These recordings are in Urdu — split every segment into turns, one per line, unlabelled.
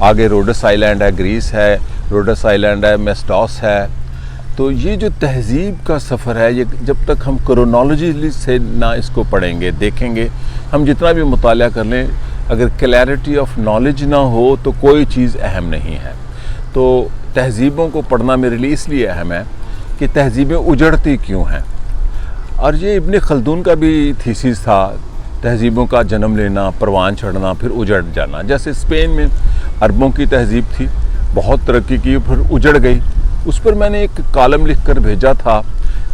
آگے روڈس آئلینڈ ہے، گریس ہے، روڈس آئلینڈ ہے، میسٹاس ہے. تو یہ جو تہذیب کا سفر ہے، یہ جب تک ہم کرونالوجی سے نہ اس کو پڑھیں گے، دیکھیں گے، ہم جتنا بھی مطالعہ کر لیں، اگر کلیئرٹی آف نالج نہ ہو تو کوئی چیز اہم نہیں ہے. تو تہذیبوں کو پڑھنا میرے لیے اس لیے اہم ہے کہ تہذیبیں اجڑتی کیوں ہیں. اور یہ ابن خلدون کا بھی تھیسس تھا، تہذیبوں کا جنم لینا، پروان چڑھنا، پھر اجڑ جانا. جیسے اسپین میں عربوں کی تہذیب تھی، بہت ترقی کی، پھر اجڑ گئی. اس پر میں نے ایک کالم لکھ کر بھیجا تھا.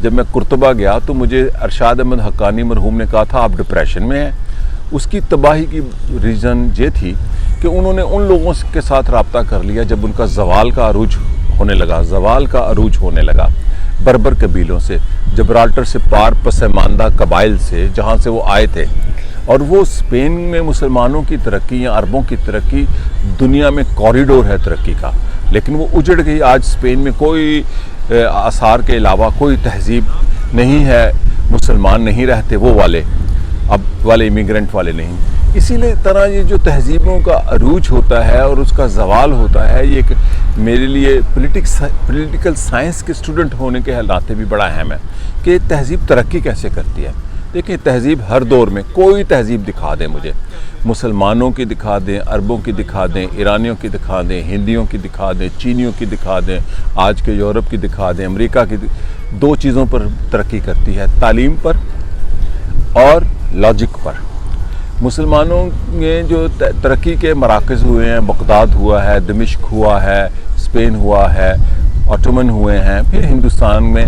جب میں قرطبہ گیا تو مجھے ارشاد احمد حقانی مرحوم نے کہا تھا آپ ڈپریشن میں ہیں. اس کی تباہی کی ریزن یہ تھی کہ انہوں نے ان لوگوں کے ساتھ رابطہ کر لیا جب ان کا زوال کا عروج ہونے لگا بربر قبیلوں سے، جبرالٹر سے پار پسماندہ قبائل سے، جہاں سے وہ آئے تھے. اور وہ اسپین میں مسلمانوں کی ترقی یا عربوں کی ترقی دنیا میں کوریڈور ہے ترقی کا، لیکن وہ اجڑ گئی. آج اسپین میں کوئی آثار کے علاوہ کوئی تہذیب نہیں ہے، مسلمان نہیں رہتے وہ والے، اب والے امیگرنٹ والے نہیں. اسی لیے طرح یہ جو تہذیبوں کا عروج ہوتا ہے اور اس کا زوال ہوتا ہے، یہ ایک میرے لیے پولیٹیکل سائنس کے اسٹوڈنٹ ہونے کے ناطے بھی بڑا اہم ہے کہ تہذیب ترقی کیسے کرتی ہے. دیکھیں تہذیب ہر دور میں، کوئی تہذیب دکھا دیں مجھے، مسلمانوں کی دکھا دیں، عربوں کی دکھا دیں، ایرانیوں کی دکھا دیں، ہندیوں کی دکھا دیں، چینیوں کی دکھا دیں، آج کے یورپ کی دکھا دیں، امریکہ کی. دو چیزوں پر ترقی کرتی ہے، تعلیم پر اور لاجک پر. مسلمانوں میں جو ترقی کے مراکز ہوئے ہیں، بغداد ہوا ہے، دمشق ہوا ہے، اسپین ہوا ہے، آٹومن ہوئے ہیں، پھر ہندوستان میں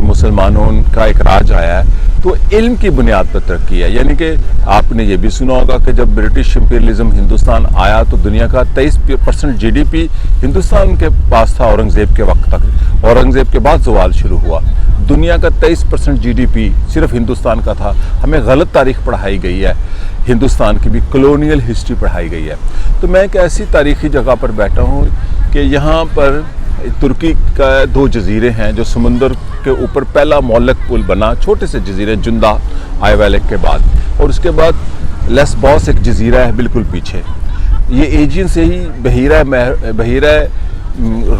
مسلمانوں کا ایک راج آیا ہے، تو علم کی بنیاد پر ترقی ہے. یعنی کہ آپ نے یہ بھی سنا ہوگا کہ جب برٹش امپیریلزم ہندوستان آیا تو دنیا کا 23% جی ڈی پی ہندوستان کے پاس تھا اورنگزیب کے وقت تک. اورنگزیب کے بعد زوال شروع ہوا. دنیا کا 23% جی ڈی پی صرف ہندوستان کا تھا. ہمیں غلط تاریخ پڑھائی گئی ہے، ہندوستان کی بھی کلونیل ہسٹری پڑھائی گئی ہے. تو میں ایک ایسی تاریخی جگہ پر بیٹھا ہوں کہ یہاں پر ترکی کا 2 جزیرے ہیں جو سمندر کے اوپر پہلا معلق پل بنا، چھوٹے سے جزیرے، جندہ آئی ویلک کے بعد، اور اس کے بعد لیسبوس ایک جزیرہ ہے بالکل پیچھے. یہ ایجین سے ہی بحیرہ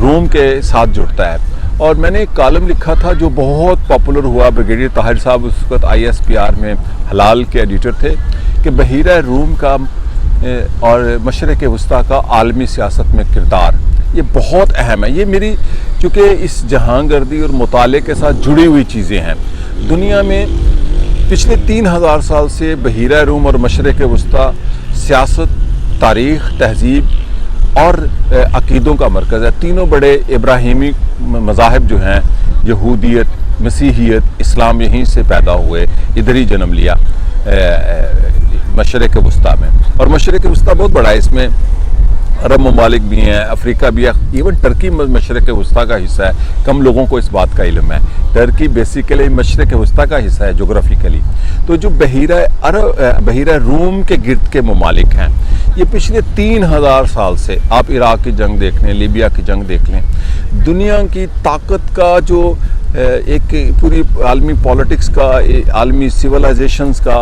روم کے ساتھ جڑتا ہے. اور میں نے ایک کالم لکھا تھا جو بہت پاپولر ہوا، بریگیڈیئر طاہر صاحب اس وقت ISPR میں حلال کے ایڈیٹر تھے، کہ بحیرہ روم کا اور مشرق وسطیٰ کا عالمی سیاست میں کردار یہ بہت اہم ہے. یہ میری چونکہ اس جہاں گردی اور مطالعے کے ساتھ جڑی ہوئی چیزیں ہیں. دنیا میں پچھلے 3000 سال سے بحیرہ روم اور مشرق وسطیٰ سیاست، تاریخ، تہذیب اور عقیدوں کا مرکز ہے. تینوں بڑے ابراہیمی مذاہب جو ہیں، یہودیت، مسیحیت، اسلام، یہیں سے پیدا ہوئے، ادھر ہی جنم لیا مشرق وسطیٰ میں. اور مشرق وسطیٰ بہت بڑا ہے، اس میں عرب ممالک بھی ہیں، افریقہ بھی ہے، ایون ٹرکی مشرق وسطیٰ کا حصہ ہے. کم لوگوں کو اس بات کا علم ہے. ٹرکی بیسیکلی مشرق وسطیٰ کا حصہ ہے جغرافیکلی. تو جو بحیرہ روم کے گرد کے ممالک ہیں، یہ پچھلے 3000 سال سے، آپ عراق کی جنگ دیکھ لیں، لیبیا کی جنگ دیکھ لیں، دنیا کی طاقت کا جو ایک پوری عالمی پولیٹکس کا، عالمی سیولائزیشنز کا،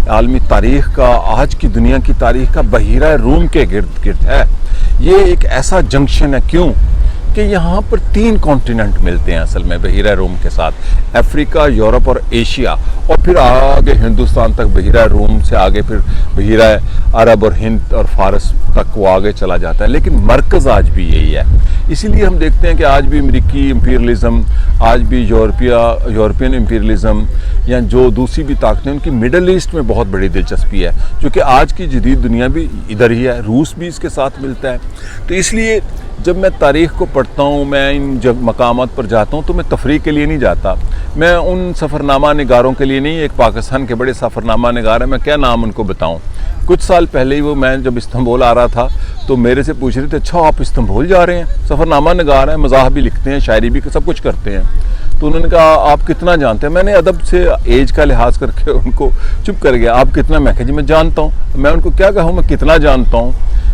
عالمی تاریخ کا، آج کی دنیا کی تاریخ کا بحیرہ روم کے گرد گرد ہے. یہ ایک ایسا جنکشن ہے. کیوں؟ کہ یہاں پر 3 کانٹیننٹ ملتے ہیں اصل میں بحیرہ روم کے ساتھ، افریقہ، یورپ اور ایشیا، اور پھر آگے ہندوستان تک بحیرہ روم سے آگے پھر بحیرہ عرب اور ہند اور فارس تک وہ آگے چلا جاتا ہے. لیکن مرکز آج بھی یہی ہے. اسی لیے ہم دیکھتے ہیں کہ آج بھی امریکی امپیریلزم، آج بھی یورپین امپیریلزم یا جو دوسری بھی طاقتیں، ان کی مڈل ایسٹ میں بہت بڑی دلچسپی ہے، جو کہ آج کی جدید دنیا بھی ادھر ہی ہے. روس بھی اس کے ساتھ ملتا ہے. تو اس لیے جب میں تاریخ کو پڑھتا ہوں، میں ان مقامات پر جاتا ہوں، تو میں تفریح کے لیے نہیں جاتا. میں ان سفرنامہ نگاروں کے لیے نہیں. ایک پاکستان کے بڑے سفرنامہ نگار ہیں، میں کیا نام ان کو بتاؤں. کچھ سال پہلے ہی میں جب استنبول آ رہا تھا تو میرے سے پوچھ رہے تھے، اچھا آپ استنبول جا رہے ہیں؟ سفرنامہ نگار ہیں، مزاح بھی لکھتے ہیں، شاعری بھی، سب کچھ کرتے ہیں. تو انہوں نے کہا آپ کتنا جانتے ہیں؟ میں نے ادب سے ایج کا لحاظ کر کے ان کو چپ کر گیا. آپ کتنا؟ میں کہا جی میں جانتا ہوں. میں ان کو کیا کہوں میں کتنا جانتا ہوں؟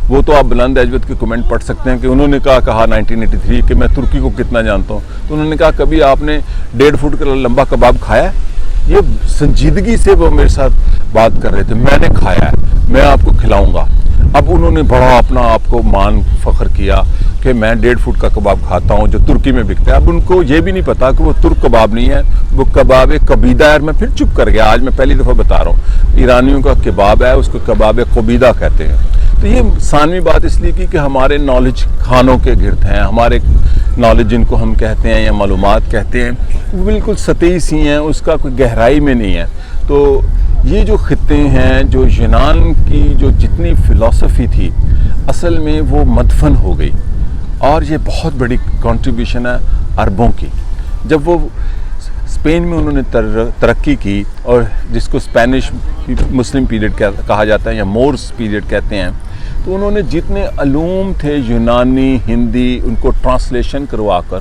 وہ تو آپ بلند اجود کے کمنٹ پڑھ سکتے ہیں کہ انہوں نے کہا 1983 کہ میں ترکی کو کتنا جانتا ہوں. تو انہوں نے کہا کبھی آپ نے 1.5 فٹ کا لمبا کباب کھایا ہے؟ یہ سنجیدگی سے وہ میرے ساتھ بات کر رہے تھے. میں نے کھایا ہے، میں آپ کو کھلاؤں گا. اب انہوں نے بڑا اپنا آپ کو مان فخر کیا کہ میں 1.5 فٹ کا کباب کھاتا ہوں جو ترکی میں بکتا ہے. اب ان کو یہ بھی نہیں پتا کہ وہ ترک کباب نہیں ہے, وہ کباب قبیدہ ہے. میں پھر چپ کر گیا, آج میں پہلی دفعہ بتا رہا ہوں, ایرانیوں کا کباب ہے, اس کو کباب قبیدہ کہتے ہیں. تو یہ ثانوی بات اس لیے کی کہ ہمارے نالج کھانوں کے گرد ہیں, ہمارے نالج جن کو ہم کہتے ہیں یا معلومات کہتے ہیں وہ بالکل سطحی سی ہیں, اس کا کوئی گہرائی میں نہیں ہے. تو یہ جو خطے ہیں, جو یونان کی جو جتنی فلسفی تھی اصل میں وہ مدفن ہو گئی, اور یہ بہت بڑی کنٹریبیوشن ہے عربوں کی. جب وہ اسپین میں انہوں نے ترقی کی, اور جس کو اسپینش مسلم پیریڈ کہا جاتا ہے یا مورس پیریڈ کہتے ہیں, تو انہوں نے جتنے علوم تھے یونانی, ہندی, ان کو ٹرانسلیشن کروا کر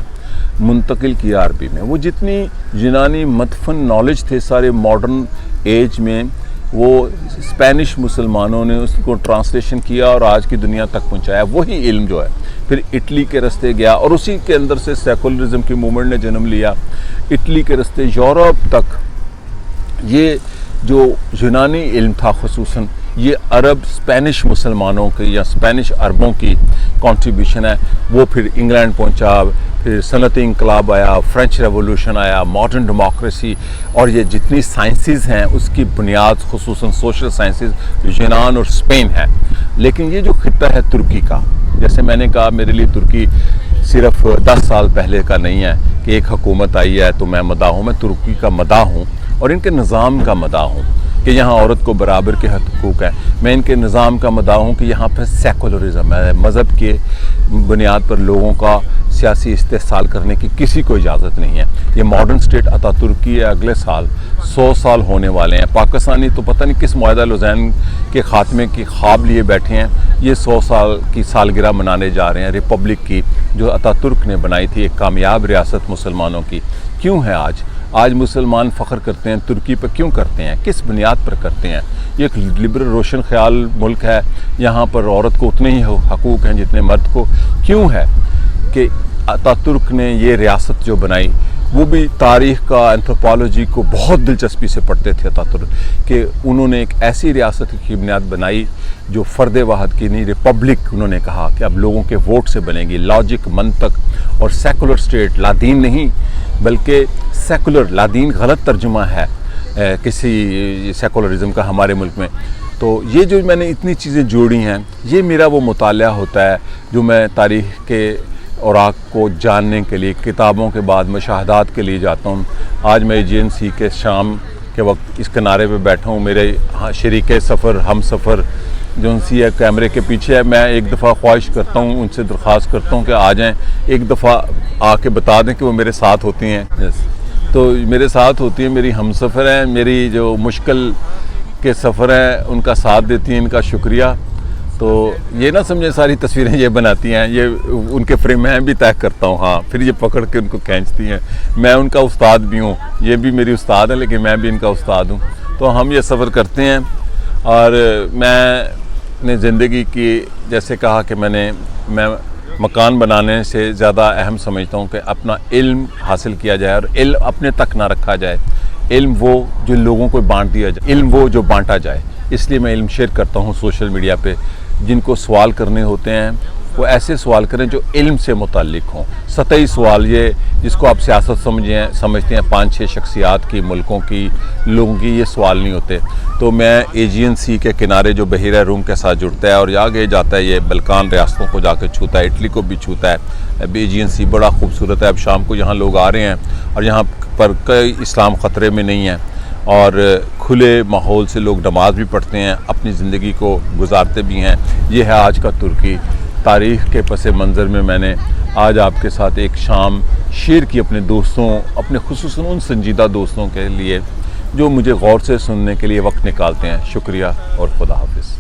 منتقل کیا عربی میں. وہ جتنی یونانی مدفن نالج تھے سارے ماڈرن ایج میں, وہ اسپینش مسلمانوں نے اس کو ٹرانسلیشن کیا اور آج کی دنیا تک پہنچایا. وہی علم جو ہے پھر اٹلی کے راستے گیا, اور اسی کے اندر سے سیکولرزم کی موومنٹ نے جنم لیا. اٹلی کے راستے یورپ تک یہ جو یونانی علم تھا, خصوصاً یہ عرب اسپینش مسلمانوں کی یا اسپینش عربوں کی کنٹریبیوشن ہے. وہ پھر انگلینڈ پہنچا, پھر صنعتی انقلاب آیا, فرینچ ریولوشن آیا, ماڈرن ڈیموکریسی, اور یہ جتنی سائنسز ہیں اس کی بنیاد خصوصاً سوشل سائنسز یونان اور اسپین ہے. لیکن یہ جو خطہ ہے ترکی کا, جیسے میں نے کہا میرے لیے ترکی صرف 10 سال پہلے کا نہیں ہے کہ ایک حکومت آئی ہے تو میں مداح ہوں. میں ترکی کا مداح ہوں اور ان کے نظام کا مداح ہوں کہ یہاں عورت کو برابر کے حقوق ہیں. میں ان کے نظام کا مداح ہوں کہ یہاں پہ سیکولرزم ہے, مذہب کے بنیاد پر لوگوں کا سیاسی استحصال کرنے کی کسی کو اجازت نہیں ہے. یہ ماڈرن اسٹیٹ اتا ترکی ہے, اگلے سال 100 سال ہونے والے ہیں. پاکستانی تو پتہ نہیں کس معاہدہ لوزین کے خاتمے کی خواب لیے بیٹھے ہیں. یہ 100 سال کی سالگرہ منانے جا رہے ہیں ریپبلک کی, جو اتا ترک نے بنائی تھی, ایک کامیاب ریاست مسلمانوں کی. کیوں ہے آج مسلمان فخر کرتے ہیں ترکی پہ, کیوں کرتے ہیں, کس بنیاد پر کرتے ہیں؟ یہ ایک لبرل روشن خیال ملک ہے, یہاں پر عورت کو اتنے ہی حقوق ہیں جتنے مرد کو. کیوں ہے کہ اتا ترک نے یہ ریاست جو بنائی, وہ بھی تاریخ کا اینتھروپولوجی کو بہت دلچسپی سے پڑھتے تھے اتا ترک, کہ انہوں نے ایک ایسی ریاست کی بنیاد بنائی جو فرد واحد کی نہیں, ریپبلک انہوں نے کہا کہ اب لوگوں کے ووٹ سے بنے گی. لاجک, منطق اور سیکولر اسٹیٹ, لادین نہیں بلکہ سیکولر. لادین غلط ترجمہ ہے کسی سیکولرزم کا ہمارے ملک میں. تو یہ جو میں نے اتنی چیزیں جوڑی ہیں, یہ میرا وہ مطالعہ ہوتا ہے جو میں تاریخ کے اوراق کو جاننے کے لیے کتابوں کے بعد مشاہدات کے لیے جاتا ہوں. آج میں ایجین سی کے شام کے وقت اس کنارے پہ بیٹھا ہوں. میرے شریک سفر, ہم سفر جو ان سی ہے کیمرے کے پیچھے ہے. میں ایک دفعہ خواہش کرتا ہوں, ان سے درخواست کرتا ہوں کہ آ جائیں, ایک دفعہ آ کے بتا دیں کہ وہ میرے ساتھ ہوتی ہیں. تو میرے ساتھ ہوتی ہیں, میری ہم سفر ہیں, میری جو مشکل کے سفر ہیں ان کا ساتھ دیتی ہیں. ان کا شکریہ. تو یہ نہ سمجھیں ساری تصویریں یہ بناتی ہیں, یہ ان کے فریم میں بھی طے کرتا ہوں. ہاں, پھر یہ پکڑ کے ان کو کھینچتی ہیں. میں ان کا استاد بھی ہوں, یہ بھی میری استاد ہے, لیکن میں بھی ان کا استاد ہوں. تو ہم یہ سفر کرتے ہیں. اور میں نے زندگی کی جیسے کہا کہ میں مکان بنانے سے زیادہ اہم سمجھتا ہوں کہ اپنا علم حاصل کیا جائے, اور علم اپنے تک نہ رکھا جائے. علم وہ جو لوگوں کو بانٹ دیا جائے, علم وہ جو بانٹا جائے. اس لیے میں علم شیئر کرتا ہوں سوشل میڈیا پہ. جن کو سوال کرنے ہوتے ہیں وہ ایسے سوال کریں جو علم سے متعلق ہوں. سطحی سوال, یہ جس کو آپ سیاست سمجھتے ہیں 5-6 شخصیات کی, ملکوں کی, لوگوں کی, یہ سوال نہیں ہوتے. تو میں ایجین سی کے کنارے جو بحیرہ روم کے ساتھ جڑتا ہے اور آگے جاتا ہے, یہ بلکان ریاستوں کو جا کے چھوتا ہے, اٹلی کو بھی چھوتا ہے. ایجین سی بڑا خوبصورت ہے. اب شام کو یہاں لوگ آ رہے ہیں, اور یہاں پر کوئی اسلام خطرے میں نہیں ہے, اور کھلے ماحول سے لوگ نماز بھی پڑھتے ہیں, اپنی زندگی کو گزارتے بھی ہیں. یہ ہے آج کا ترکی. تاریخ کے پس منظر میں میں نے آج آپ کے ساتھ ایک شام شیئر کی اپنے دوستوں, اپنے خصوصاً ان سنجیدہ دوستوں کے لیے جو مجھے غور سے سننے کے لیے وقت نکالتے ہیں. شکریہ اور خدا حافظ.